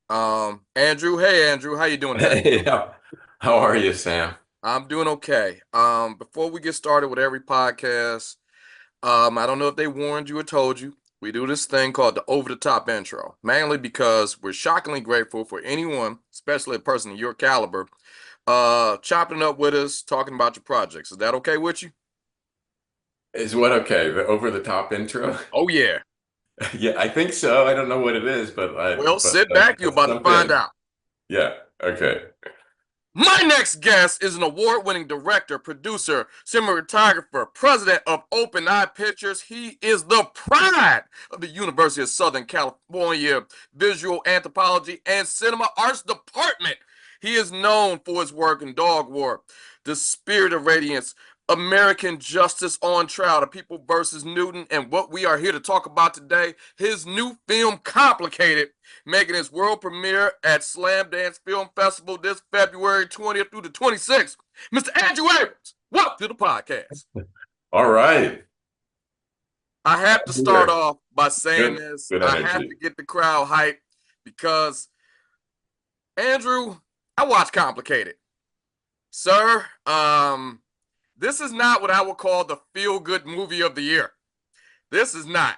Andrew, hey Andrew, how you doing today? Hey, how are you, Sam? I'm doing okay. Before we get started with every podcast, I don't know if they warned you or told you, we do this thing called the over the top intro, mainly because we're shockingly grateful for anyone, especially a person of your caliber, chopping up with us, talking about your projects. Is that okay with you? Is what okay? The over-the-top intro? Oh yeah. Yeah, I think so. I don't know what it is, Well, sit back, you're let's about to jump find in. out. Yeah, okay. My next guest is an award-winning director, producer, cinematographer, president of Open Eye Pictures. He is the pride of the University of Southern California Visual Anthropology and Cinema Arts Department. He is known for his work in Dog War, The Spirit of Radiance, American Justice on Trial, The People versus Newton, and what we are here to talk about today, his new film, Complicated, making its world premiere at Slamdance Film Festival this February 20th through the 26th. Mr. Andrew Abrams, welcome to the podcast. All right. I have to start Here. off by saying Good, this. good I have to energy. get the crowd hyped because, Andrew, I watch Complicated. Sir, this is not what I would call the feel-good movie of the year. This is not.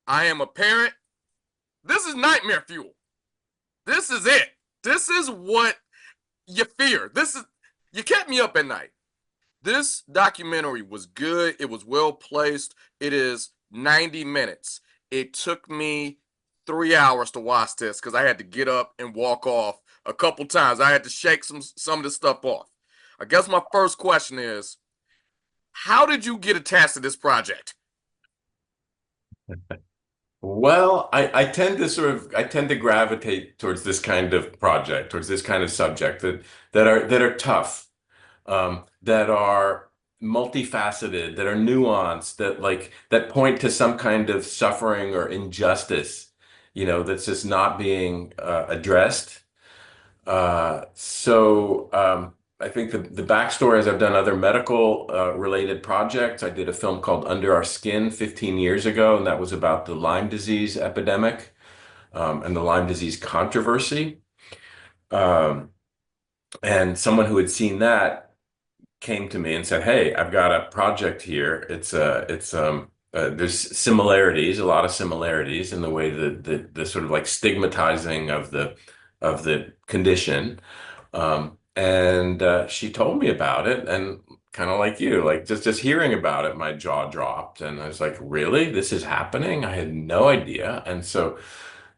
I am a parent. This is nightmare fuel. This is it. This is what you fear. This is you kept me up at night. This documentary was good. It was well placed. It is 90 minutes. It took me 3 hours to watch this because I had to get up and walk off a couple times. I had to shake some of this stuff off. I guess my first question is, how did you get attached to this project? Well, I tend to gravitate towards this kind of project, towards this kind of subject that are tough, that are multifaceted, that are nuanced, that point to some kind of suffering or injustice, that's just not being addressed. I think the backstory is I've done other medical related projects. I did a film called Under Our Skin 15 years ago, and that was about the Lyme disease epidemic and the Lyme disease controversy. Um, and someone who had seen that came to me and said, "Hey, I've got a project here. There's similarities, a lot of similarities in the way that the sort of like stigmatizing of the condition." And she told me about it, and kind of like you, like just hearing about it, my jaw dropped, and I was like, "Really? This is happening? I had no idea." And so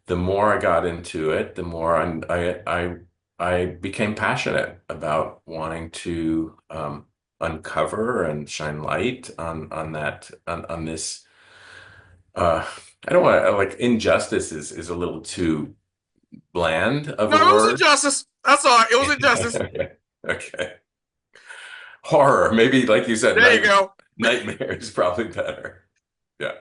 the more I got into it, the more I became passionate about wanting to uncover and shine light on this. Uh, I don't want to like injustice is a little too bland of No, a it was word. injustice. That's all right. It was injustice. Okay. Okay. Horror, maybe like you said, There you go. nightmare is probably better. Yeah.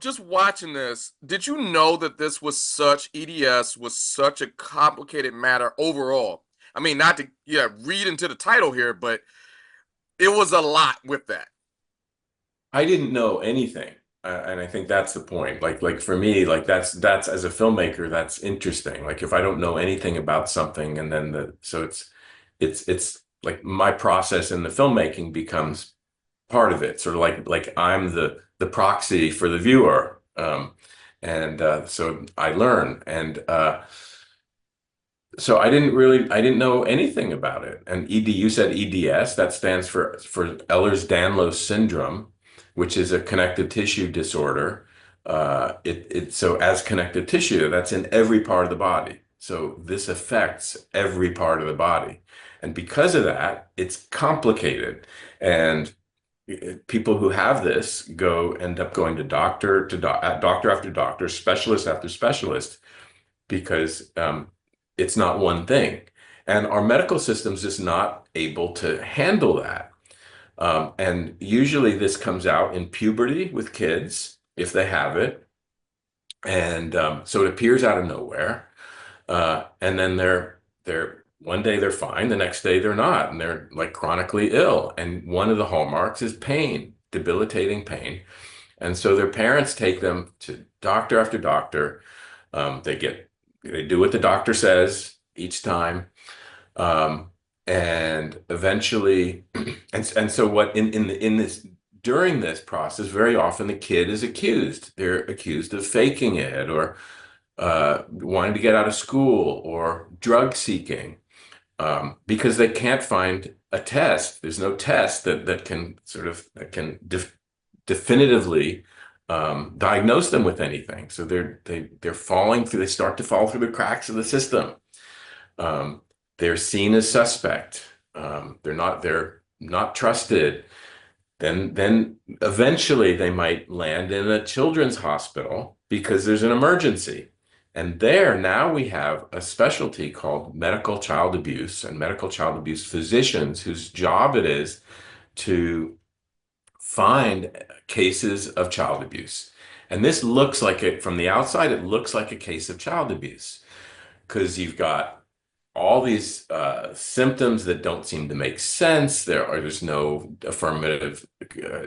Just watching this, did you know that this was such EDS was such a complicated matter overall? I mean, not to read into the title here, but it was a lot with that. I didn't know anything. And I think that's the point. Like for me, like that's as a filmmaker, that's interesting. Like if I don't know anything about something and then it's like my process in the filmmaking becomes part of it. Sort of like I'm the proxy for the viewer. And so I learn. And so I didn't know anything about it. And you said EDS, that stands for Ehlers-Danlos syndrome, which is a connective tissue disorder. So as connective tissue, that's in every part of the body. So this affects every part of the body. And because of that, it's complicated. And people who have this end up going to doctor after doctor, specialist after specialist, because it's not one thing. And our medical system's just not able to handle that. And usually this comes out in puberty with kids, if they have it. And so it appears out of nowhere. And then they're one day they're fine, the next day they're not, and they're like chronically ill. And one of the hallmarks is pain, debilitating pain. And so their parents take them to doctor after doctor. They get They do what the doctor says each time. Um, and eventually, and so what in this during this process, very often the kid is accused. They're accused of faking it or wanting to get out of school or drug seeking because they can't find a test. There's no test that can that can definitively diagnose them with anything. So they're falling through. They start to fall through the cracks of the system. Um, they're seen as suspect. They're not trusted. Then eventually they might land in a children's hospital because there's an emergency. And there now we have a specialty called medical child abuse and medical child abuse physicians whose job it is to find cases of child abuse. And this looks like it from the outside, it looks like a case of child abuse because you've got all these symptoms that don't seem to make sense. There's no affirmative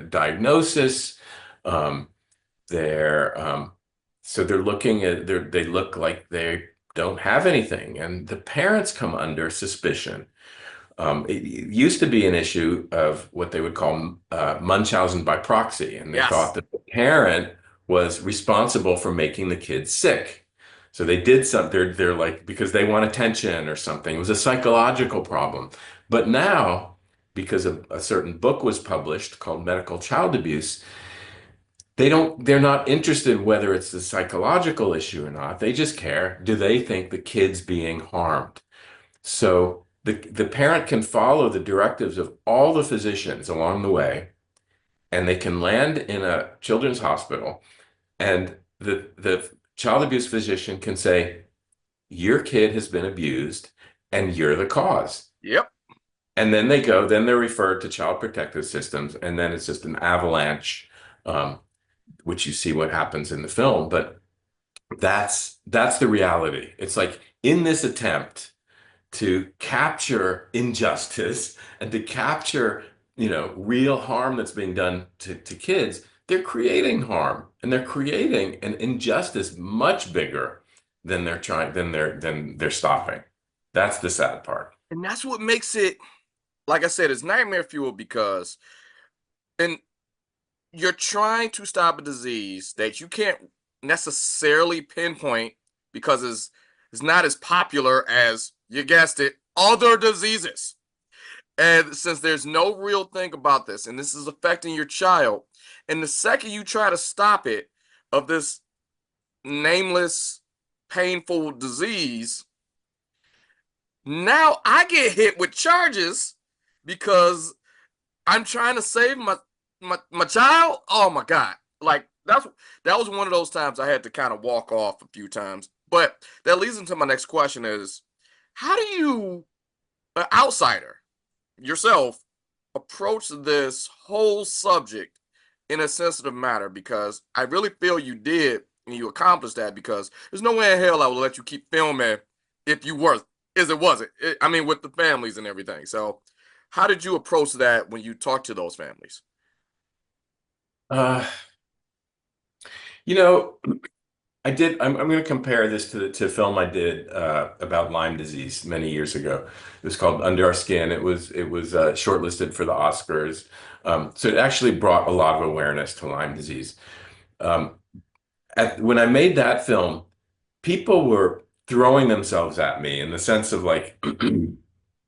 diagnosis. Um, they're so they're looking at they look like they don't have anything, and the parents come under suspicion. It used to be an issue of what they would call Munchausen by proxy, and they thought Yes. that the parent was responsible for making the kid sick. So they did something, they're like, because they want attention or something. It was a psychological problem. But now, because a certain book was published called Medical Child Abuse, they're not interested whether it's a psychological issue or not. They just care, do they think the kid's being harmed? So the parent can follow the directives of all the physicians along the way, and they can land in a children's hospital, and the child abuse physician can say, your kid has been abused and you're the cause. Yep. And then they're referred to child protective systems, and then it's just an avalanche, um, which you see what happens in the film. But that's the reality. It's like in this attempt to capture injustice and to capture, real harm that's being done to kids, they're creating harm and they're creating an injustice much bigger than they're stopping. That's the sad part. And that's what makes it, like I said, it's nightmare fuel because and you're trying to stop a disease that you can't necessarily pinpoint because it's not as popular as, you guessed it, other diseases. And since there's no real thing about this, and this is affecting your child, and the second you try to stop it of this nameless, painful disease, now I get hit with charges because I'm trying to save my child. Oh my God. Like that was one of those times I had to kind of walk off a few times. But that leads into my next question is how do you, an outsider, yourself, approach this whole subject in a sensitive matter? Because I really feel you did and you accomplished that because there's no way in hell I would let you keep filming if you were as it wasn't. I mean, with the families and everything. So, how did you approach that when you talked to those families? Uh, you know, I'm going to compare this to a film I did about Lyme disease many years ago. It was called Under Our Skin. It was shortlisted for the Oscars. So it actually brought a lot of awareness to Lyme disease. Um, when I made that film, people were throwing themselves at me in the sense of like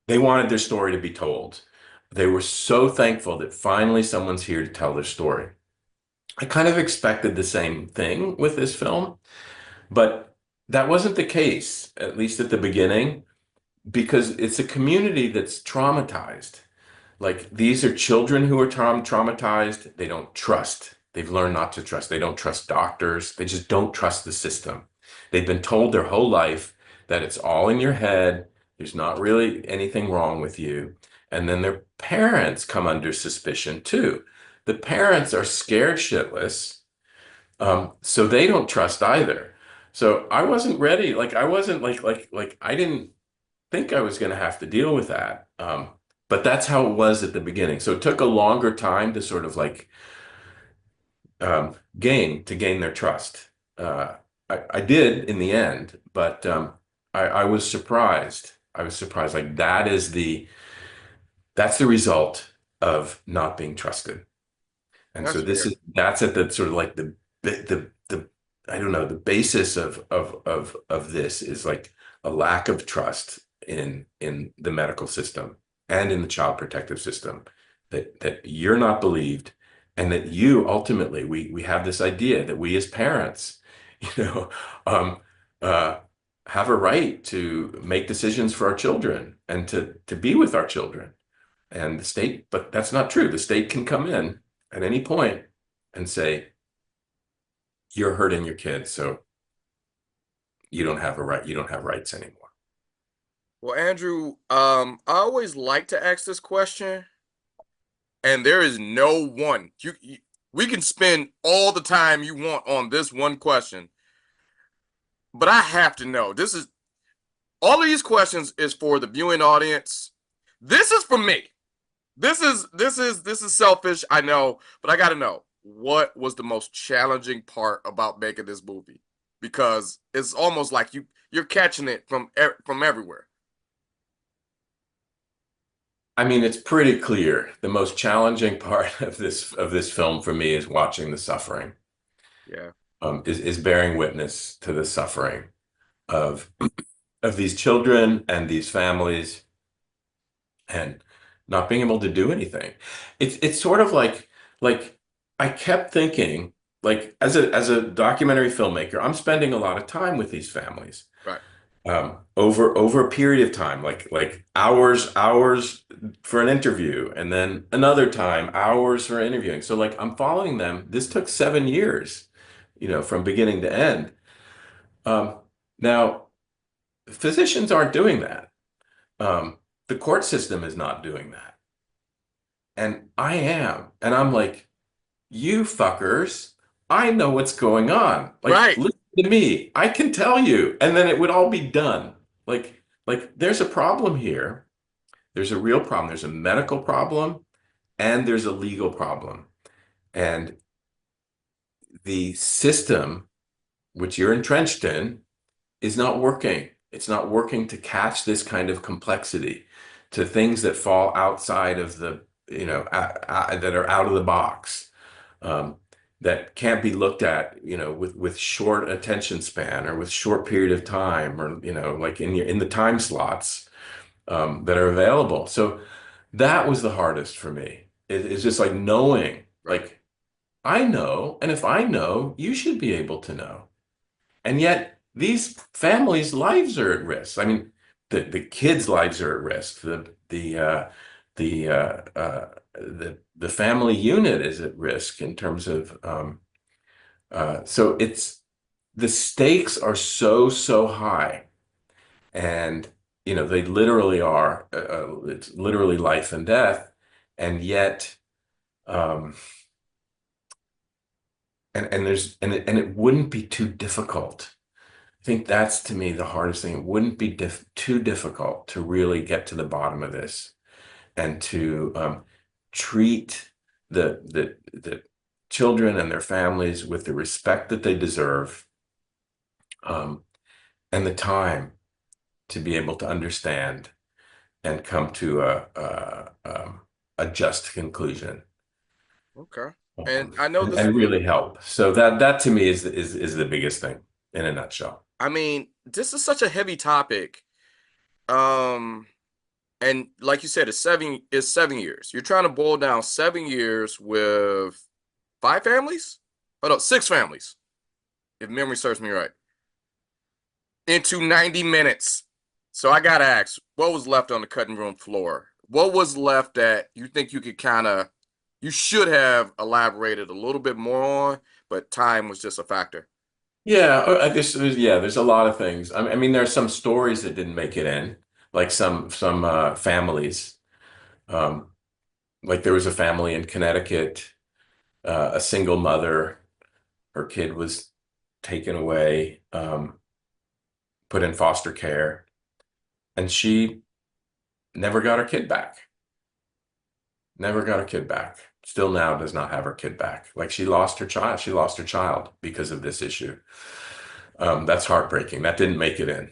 they wanted their story to be told. They were so thankful that finally someone's here to tell their story. I kind of expected the same thing with this film, but that wasn't the case, at least at the beginning, because it's a community that's traumatized. Like these are children who are traumatized. They don't trust. They've learned not to trust. They don't trust doctors. They just don't trust the system. They've been told their whole life that it's all in your head. There's not really anything wrong with you. And then their parents come under suspicion too. The parents are scared shitless, so they don't trust either. So I wasn't ready. Like I wasn't like I didn't think I was going to have to deal with that. But that's how it was at the beginning. So it took a longer time to sort of like gain their trust. I did in the end, but I was surprised. I was surprised. Like that's the result of not being trusted. And so That's fair. that's at the sort of like the I don't know, the basis of this is like a lack of trust in the medical system and in the child protective system, that you're not believed, and that you ultimately, we have this idea that we as parents, you know, um uh have a right to make decisions for our children and to be with our children. And the state, but that's not true. The state can come in at any point and say, you're hurting your kids, so you don't have a right, you don't have rights anymore. Well, Andrew, I always like to ask this question, and there is no one. We can spend all the time you want on this one question, but I have to know. This is all of these questions is for the viewing audience. This is for me. This is selfish, I know, but I got to know, what was the most challenging part about making this movie? Because it's almost like you're catching it from everywhere. I mean, it's pretty clear. The most challenging part of this film for me is watching the suffering, Yeah, is bearing witness to the suffering of of these children and these families, and not being able to do anything. It's sort of like I kept thinking, like as a documentary filmmaker, I'm spending a lot of time with these families, right, over a period of time, like hours for an interview, and then another time hours for interviewing. So like I'm following them. This took 7 years, from beginning to end. Um, Now, physicians aren't doing that. Um, the court system is not doing that. And I am. And I'm like, you fuckers, I know what's going on. Like, right, listen to me. I can tell you. And then it would all be done. Like there's a problem here. There's a real problem. There's a medical problem and there's a legal problem. And the system, which you're entrenched in, is not working. It's not working to catch this kind of complexity, to things that fall outside of that are out of the box, um, that can't be looked at, with short attention span or with short period of time, or, like in the time slots, that are available. So that was the hardest for me. It's just like knowing, right, like, I know, and if I know, you should be able to know. And yet these families' lives are at risk. I mean, the kids' lives are at risk. The family unit is at risk in terms of, so it's, the stakes are so high, and they literally are, it's literally life and death. And yet, um and it wouldn't be too difficult. I think that's, to me, the hardest thing. It wouldn't be too difficult to really get to the bottom of this, and to treat the children and their families with the respect that they deserve, um, and the time to be able to understand and come to a just conclusion, okay. And I know this. and really help. So that to me is the biggest thing in a nutshell. I mean, this is such a heavy topic. Um, and like you said, it's 7 years. You're trying to boil down 7 years with five families? Oh no, six families, if memory serves me right, into 90 minutes. So I gotta ask, what was left on the cutting room floor? What was left that you think you should have elaborated a little bit more on, but time was just a factor? Yeah, I guess there's a lot of things. I mean, there are some stories that didn't make it in, like some families. Um, like there was a family in Connecticut, a single mother. Her kid was taken away, put in foster care, and she never got her kid back. Never got her kid back. Still now does not have her kid back. Like, she lost her child. She lost her child because of this issue. That's heartbreaking. That didn't make it in.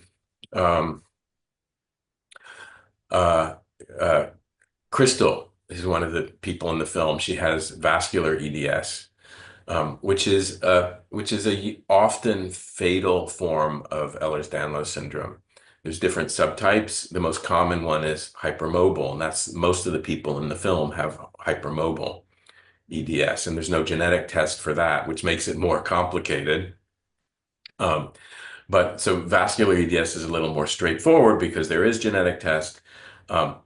Um, uh, uh, Crystal is one of the people in the film. She has vascular EDS, which is a often fatal form of Ehlers-Danlos syndrome. There's different subtypes. The most common one is hypermobile, and that's most of the people in the film have hypermobile EDS, and there's no genetic test for that, which makes it more complicated. Um, but so vascular EDS is a little more straightforward because there is genetic test. Um,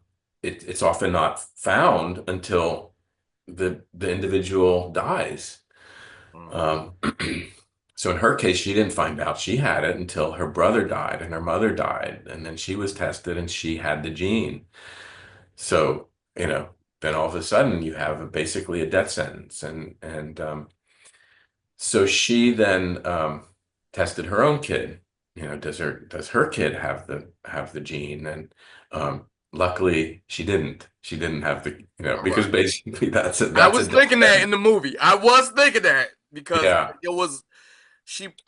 it's often not found until the individual dies. Mm. Um, so in her case, she didn't find out she had it until her brother died and her mother died, and then she was tested and she had the gene. So, you know, then all of a sudden you have basically a death sentence, and so she then tested her own kid. You know, does her kid have the gene? And luckily, she didn't. She didn't have the All because right. basically I that's a was death thinking that in sentence. the movie. I was thinking that because Yeah. it was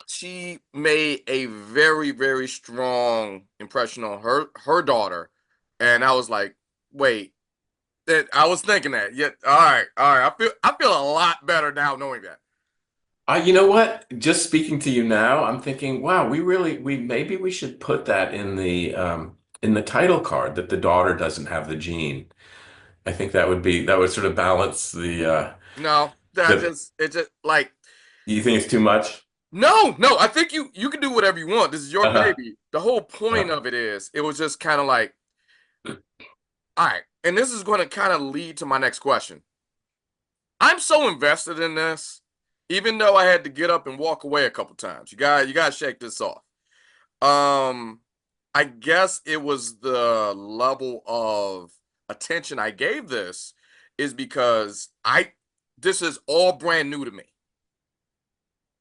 she made a very very strong impression on her daughter, and I was like, wait, that I was thinking that. Yeah, all right. I feel a lot better now knowing that. You know what? Just speaking to you now, I'm thinking, wow, we maybe we should put that in the title card that the daughter doesn't have the gene. I think that would sort of balance No, that the just it just like you think it's too much? no. I think you can do whatever you want. This is your Uh-huh. baby. The whole point Uh, of it is it was just kind of like, all right, and this is going to kind of lead to my next question. I'm so invested in this, even though I had to get up and walk away a couple times. You got to shake this off. Um, I guess it was the level of attention I gave this is because I this is all brand new to me.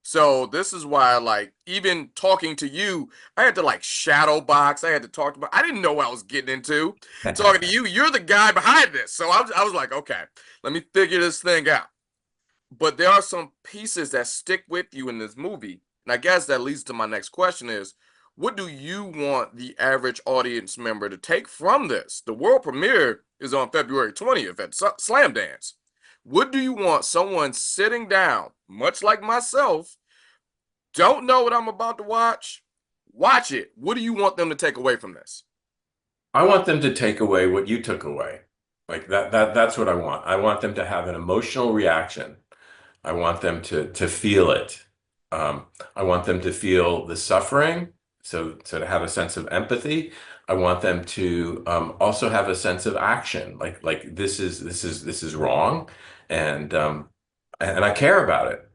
So this is why, like, even talking to you, I had to like shadow box. I had to talk about. I didn't know what I was getting into. Talking to you, you're the guy behind this. So I was like, okay, let me figure this thing out. But there are some pieces that stick with you in this movie, and I guess that leads to my next question: is what do you want the average audience member to take from this? The world premiere is on February 20th at Slamdance. What do you want someone sitting down, much like myself, don't know what I'm about to watch? Watch it. What do you want them to take away from this? I want them to take away what you took away. Like that's what I want. I want them to have an emotional reaction. I want them to feel it. Um, I want them to feel the suffering, so to have a sense of empathy. I want them to also have a sense of action. Like this is wrong, and and I care about it,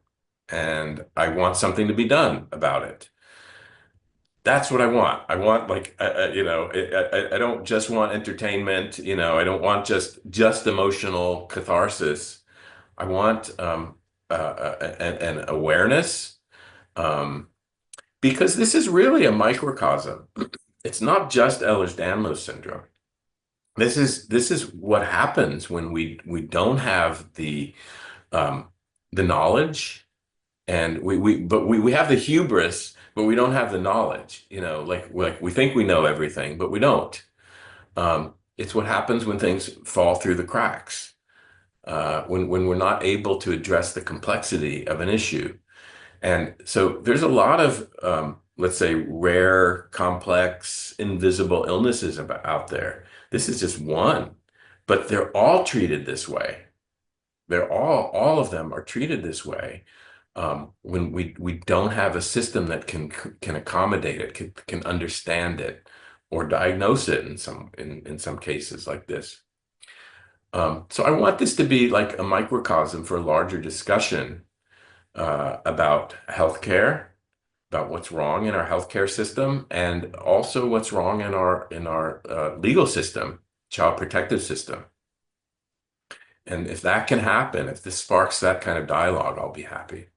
and I want something to be done about it. That's what I want. I want like you know, I don't just want entertainment. You know, I don't want just emotional catharsis. I want an awareness um, because this is really a microcosm. It's not just Ehlers-Danlos syndrome. This is what happens when we don't have um, the knowledge and we have the hubris, but we don't have the knowledge. You know, like we think we know everything, but we don't. It's what happens when things fall through the cracks. When we're not able to address the complexity of an issue. And so there's a lot of, let's say, rare, complex, invisible illnesses out there. This is just one, but they're all treated this way. All of them are treated this way. When we don't have a system that can accommodate it, can understand it, or diagnose it in some cases like this. So I want this to be like a microcosm for a larger discussion about healthcare, about what's wrong in our healthcare system, and also what's wrong in our legal system, child protective system. And if that can happen, if this sparks that kind of dialogue, I'll be happy.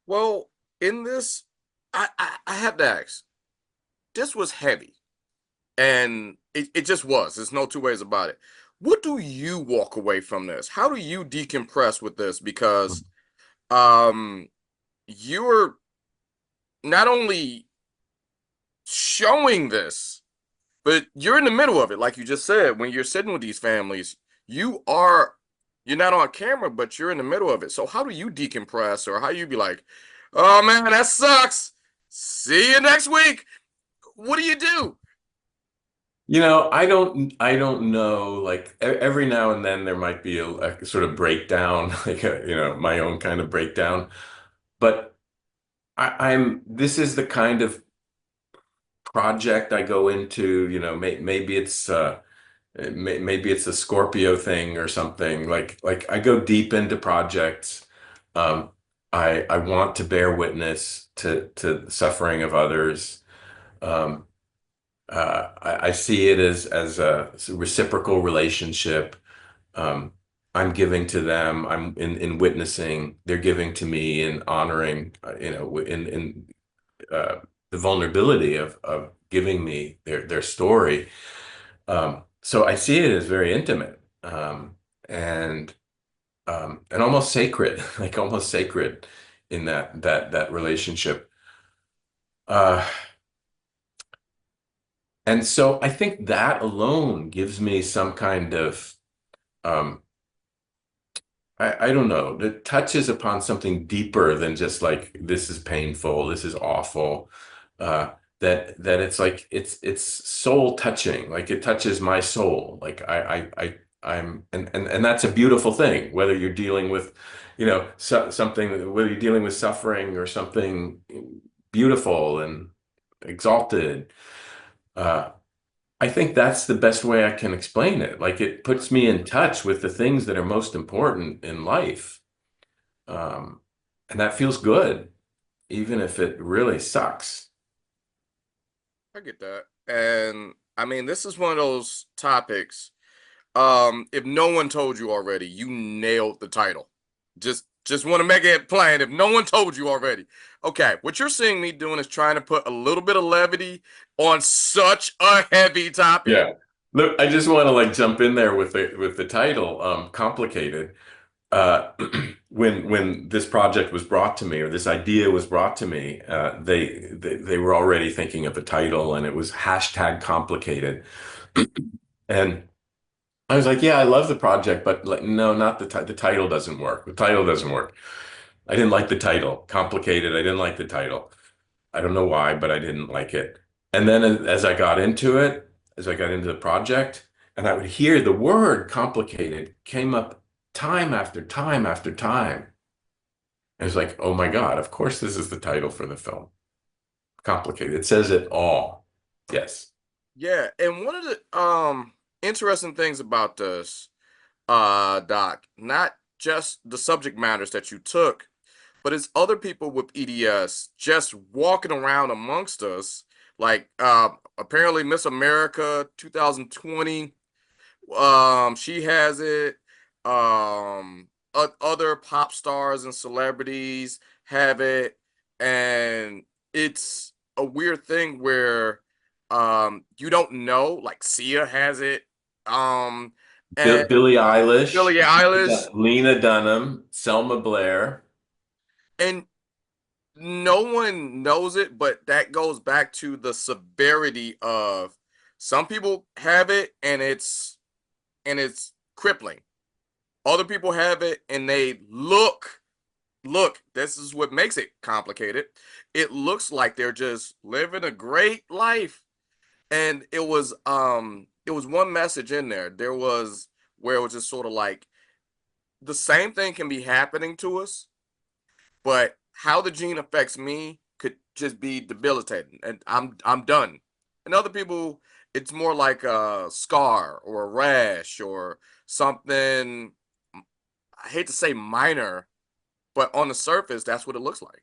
Well, in this, I have to ask. This was heavy, and it just was. There's no two ways about it. What do you walk away from this? How do you decompress with this? Because um, you're not only showing this, but you're in the middle of it, like you just said. When you're sitting with these families, you are you're not on camera, but you're in the middle of it. So how do you decompress, or how you be like, "Oh man, that sucks. See you next week." What do you do? I don't know. Like every now and then there might be a sort of breakdown, like my own kind of breakdown. But this is the kind of project I go into, maybe it's a Scorpio thing or something. Like I go deep into projects. Um, I want to bear witness to the suffering of others. Um, I see it as a reciprocal relationship. Um, I'm giving to them. I'm in witnessing. They're giving to me and honoring. In uh, the vulnerability of giving me their story. So I see it as very intimate, and and almost sacred, like almost sacred in that relationship. Uh, and so I think that alone gives me some kind of um, I don't know, that touches upon something deeper than just like this is painful, this is awful. That it's like it's soul touching, like it touches my soul. Like I'm and that's a beautiful thing, whether you're dealing with, something, whether you're dealing with suffering or something beautiful and exalted. Uh, I think that's the best way I can explain it. Like it puts me in touch with the things that are most important in life. Um, and that feels good, even if it really sucks. I get that. And I mean, this is one of those topics. If no one told you already, you nailed the title. Just want to make it plain. If no one told you already. Okay, what you're seeing me doing is trying to put a little bit of levity on such a heavy topic. Yeah. Look, I just want to like jump in there with the title, complicated. Uh, when this project was brought to me, or this idea was brought to me, they were already thinking of a title, and it was hashtag complicated. And I was like, yeah, I love the project, but like, no, not the title doesn't work. The title doesn't work. I didn't like the title. Complicated. I didn't like the title. I don't know why, but I didn't like it. And then as I got into it, as I got into the project, and I would hear the word complicated came up time after time after time. And it's like, oh my God, of course this is the title for the film. Complicated. It says it all. Yes. Yeah, and one of the interesting things about this, Doc, not just the subject matters that you took, but it's other people with EDS just walking around amongst us. Like apparently Miss America 2020, she has it. Other pop stars and celebrities have it, and it's a weird thing where you don't know. Like Sia has it, um, and Billie Eilish, Billie Eilish, Lena Dunham, Selma Blair. and no one knows it, but that goes back to the severity of some people have it and it's crippling. Other people have it and they look, this is what makes it complicated. It looks like they're just living a great life. And it was one message in there. There was where it was just sort of like the same thing can be happening to us, but how the gene affects me could just be debilitating, and I'm done. And other people, it's more like a scar or a rash or something. I hate to say minor, but on the surface, that's what it looks like.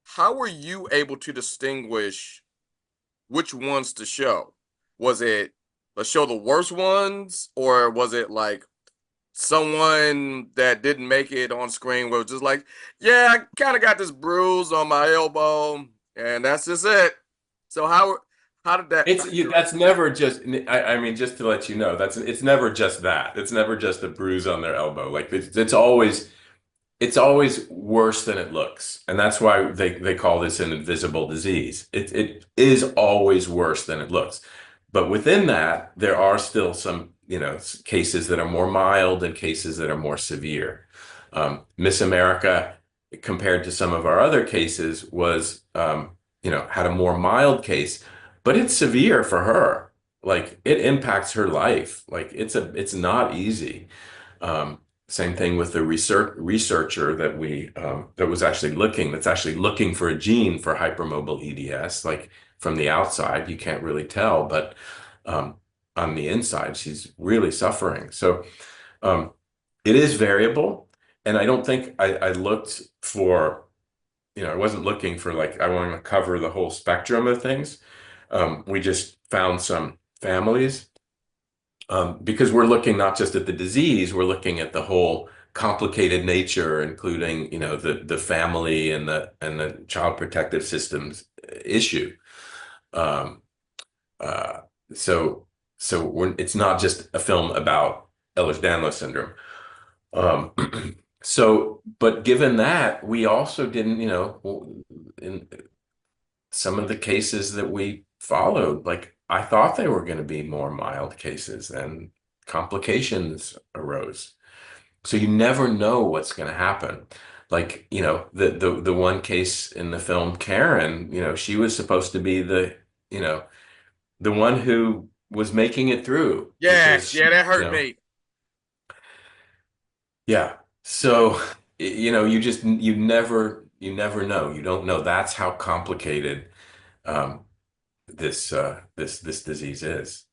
How were you able to distinguish which ones to show? Was it let's show the worst ones, or was it like someone that didn't make it on screen was just like, yeah, I kind of got this bruise on my elbow, and that's just it. So how did that factor in? That's never just. I mean, just to let you know, it's never just that. It's never just a bruise on their elbow. Like it's always. it's always worse than it looks. And that's why they call this an invisible disease. It is always worse than it looks. But within that, there are still some, cases that are more mild and cases that are more severe. Miss America, compared to some of our other cases, had a more mild case, but it's severe for her. Like it impacts her life. Like it's not easy. Um, Same thing with the researcher that's actually looking for a gene for hypermobile EDS. Like from the outside, you can't really tell, but um, on the inside, she's really suffering. So um, it is variable, and I don't think I looked for, I wasn't looking for like I want to cover the whole spectrum of things. We just found some families because we're looking not just at the disease, we're looking at the whole complicated nature, including, the family and the child protective systems issue. Um, uh, so it's not just a film about Ehlers-Danlos syndrome. Um, but given that, we also didn't, in some of the cases that we followed, like I thought they were going to be more mild cases and complications arose. So you never know what's going to happen. Like, the one case in the film, Karen, she was supposed to be you know, the one who was making it through because Yes, yeah, that hurt me. yeah. So, you never know. You don't know. That's how complicated um, this disease is.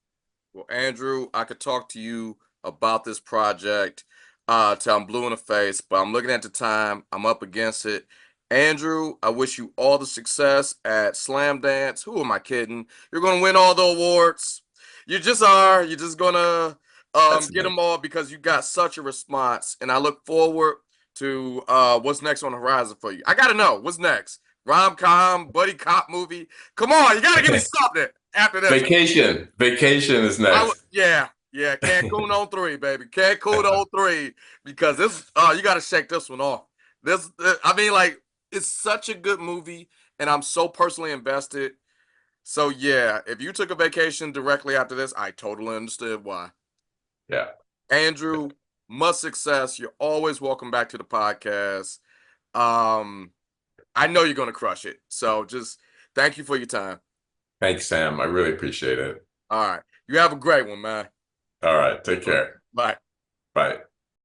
Well, Andrew, I could talk to you about this project till I'm blue in the face, but I'm looking at the time. I'm up against it. Andrew, I wish you all the success at Slamdance. Who am I kidding? You're gonna win all the awards. You just are. You're just gonna That's get nice. them all because you got such a response, and I look forward to what's next on the horizon for you. I gotta know what's next. Rom-com, buddy cop movie. Come on, you gotta give me something after this. Vacation. Vacation is next. Yeah, yeah, Cancun on three, baby. Cancun on three, because this you gotta shake this one off. This I mean, like, it's such a good movie, and I'm so personally invested. So yeah, if you took a vacation directly after this, I totally understood why. Yeah. Andrew, much success. You're always welcome back to the podcast. Um, I know you're gonna crush it. So just thank you for your time. Thanks, Sam. I really appreciate it. All right. You have a great one, man. All right. Take All right. care. Bye. Bye.